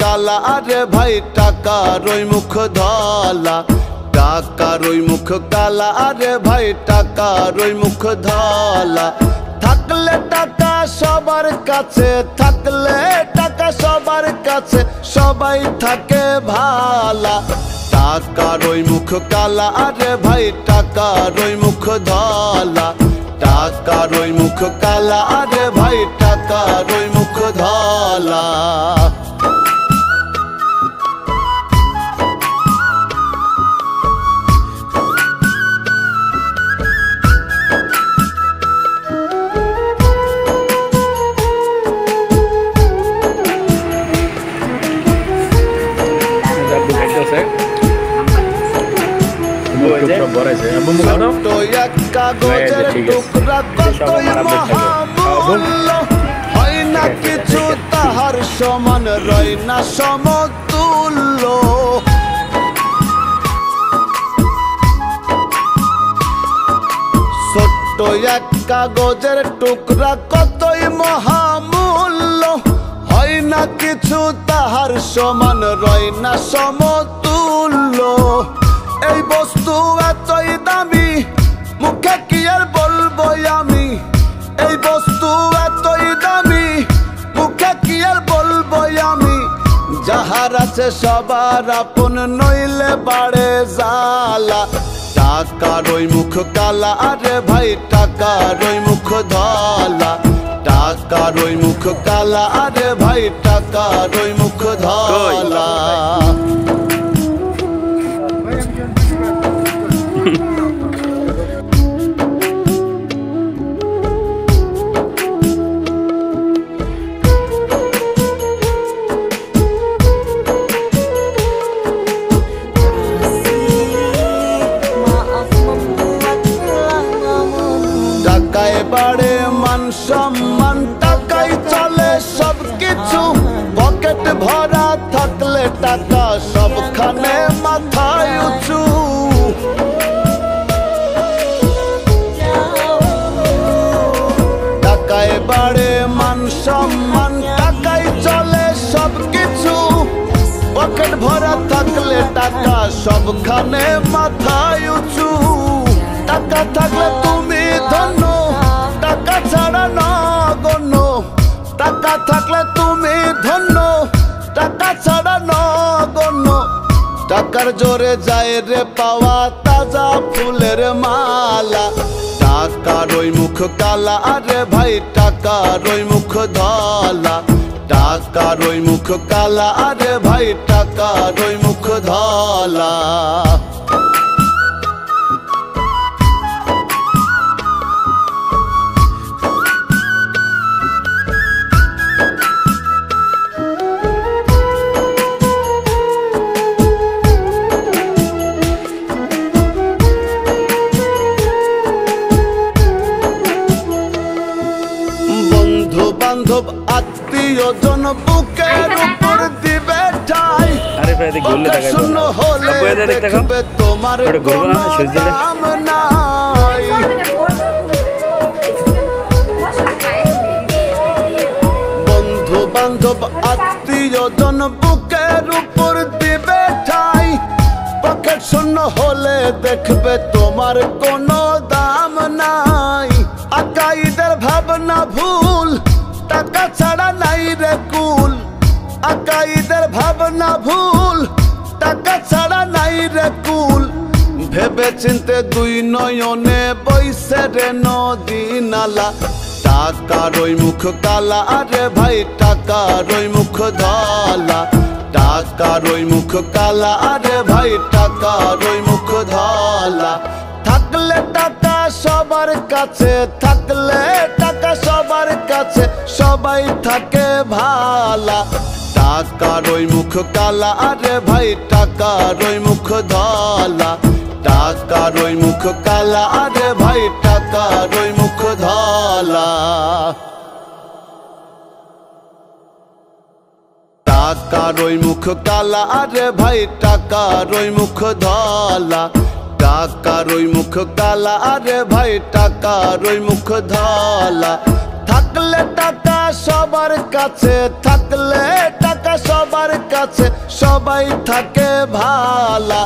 কালা আরে ভাই টাকার ওই মুখ ধলা, টাকার ওই মুখ কালা আরে ভাই টাকার ওই মুখ ধলা। থাকলে টাকা সবার কাছে, থাকলে টাকা সবার কাছে, সবাই থাকে ভালা। টাকার ওই মুখ কালা আরে ভাই টাকার ওই মুখ ধলা, টাকার ওই মুখ কালা আরে ভাই টাকার ওই মুখ ধলা। ছোট্ট এক কাগজের টুকরা কতই মহামূল্য, হয় না কিছু তাহার সমান, রয় না সমতুল্য। ছোট্ট এক কাগজের টুকরা কতই মহামূল্য, হয় না কিছু তাহার সমান, রয় না সমতুল্য। এই বস্তু এতই দামি মুখে কি আর বলবো আমি, এই বস্তু এতই দামি মুখে কি আর বলবো আমি। যাহার আছে সবার আপন, নইলে বাড়ে জ্বালা। টাকার ওই মুখ কালা আরে ভাই টাকার ওই মুখ ধলা, টাকার ওই মুখ কালা আরে ভাই টাকার ওই মুখ ধলা। টাকায় বাড়ে মান সম্মান, টাকায় চলে সব কিছু, পকেট ভরা থাকলে টাকা সবখানে মাথায় উঁচু। টাকায় বাড়ে মান সম্মান, টাকায় চলে সব কিছু, পকেট ভরা থাকলে টাকা সবখানে মাথায় উঁচু। টাকা থাকলে তুমি ধন্য, টাকা ছাড়া নগণ্য, টাকা থাকলে তুমি ধন্য, টাকা ছাড়া নগণ্য। টাকার জোরে যায় রে পাওয়া তাজা ফুলের মালা। টাকার ওই মুখ কালা আরে ভাই টাকার ওই মুখ ধলা, টাকার ওই মুখ কালা আরে ভাই টাকার ওই মুখ ধলা। বন্ধু বান্ধব আত্মীয়জন বুকের উপর দিবে ঠাই, শূন্য হলে দেখবে তোমার কোনো দাম নাই। বন্ধু বান্ধব আত্মীয়জন বুকের উপর দিবে ঠাই, পকেট শূন্য হলে দেখবে তোমার কোনো দাম নাই। আকাইদের ভাবনা ভুল, টাকা ছাড়া নাই রে কুল, আকাইদের ভাবনা ভুল, টাকা ছাড়া নাই রে কুল। ভেবে চিনতে দুই নয়নে বইসে রে নদী নালা। টাকার ওই মুখ কালা আরে ভাই টাকার ওই মুখ ধলা, টাকার ওই মুখ কালা আরে ভাই টাকার ওই মুখ ধলা। থাকলে টাকা সবার কাছে, থাকলে টাকা সবার কাছে, সবাই থাকে ভালা। টাকার ওই মুখ কালা আরে ভাই টাকার ওই মুখ ধলা, টাকার ওই মুখ কালা আরে ভাই টাকার ওই মুখ ধলা। টাকার ওই মুখ কালা আরে ভাই টাকার ওই মুখ ধলা, টাকার ওই মুখ কালা আরে ভাই টাকার ওই মুখ ধলা। থাকলে টাকা সবার কাছে, থাকলে টাকা সবার কাছে সবাই থাকে ভালা।